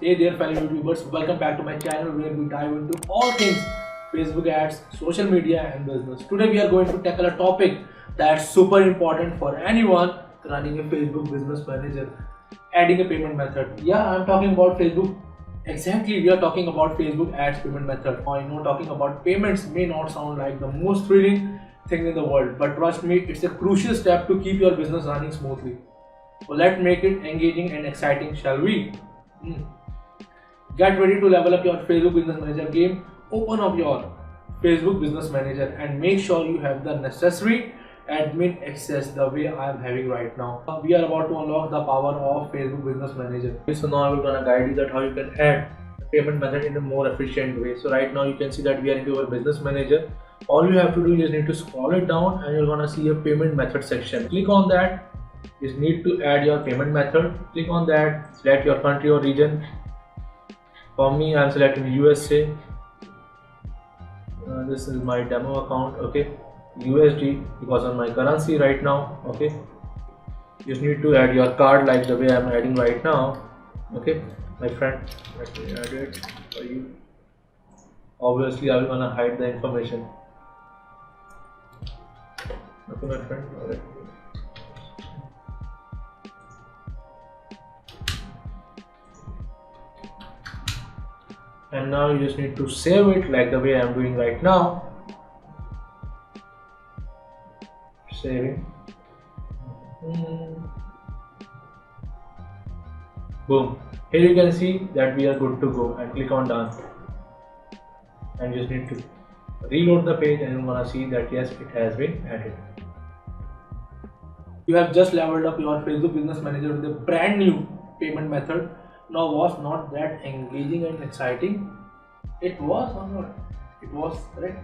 Hey there fellow YouTubers, welcome back to my channel where we dive into all things Facebook ads, social media and business. Today we are going to tackle a topic that's super important for anyone running a Facebook business manager, adding a payment method. Yeah, I'm talking about Facebook. Exactly, we are talking about Facebook ads payment method. I know talking about payments may not sound like the most thrilling thing in the world, but trust me, it's a crucial step to keep your business running smoothly. So let's make it engaging and exciting, shall we? Hmm. Get ready to level up your Facebook Business Manager game. Open up your Facebook Business Manager and make sure you have the necessary admin access the way I am having right now. We are about to unlock the power of Facebook Business Manager. So now we're gonna guide you that how you can add payment method in a more efficient way. So right now you can see that we are into our Business Manager. All you have to do is need to scroll it down and you're gonna see a payment method section. Click on that. You need to add your payment method. Click on that. Select your country or region. For me, I'm selecting USA. This is my demo account. Okay, USD because of my currency right now. Okay, you just need to add your card like the way I'm adding right now. Okay, my friend, let me add it for you. Obviously, I'm gonna hide the information. Okay, my friend. All right. And now you just need to save it like the way I'm doing right now. Saving. Boom. Here you can see that we are good to go, and click on done. And you just need to reload the page and you're gonna see that yes, it has been added. You have just leveled up your Facebook Business Manager with a brand new payment method. Now, was not that engaging and exciting? It was or not? It was, correct?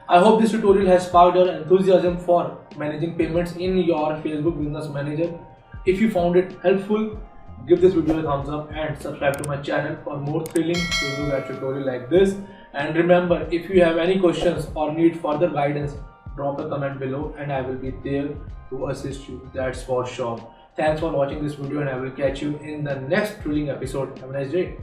I hope this tutorial has sparked your enthusiasm for managing payments in your Facebook Business Manager. If you found it helpful, give this video a thumbs up and subscribe to my channel for more thrilling Facebook ad tutorial like this. And remember, if you have any questions or need further guidance, drop a comment below and I will be there to assist you. That's for sure. Thanks for watching this video and I will catch you in the next thrilling episode. Have a nice day.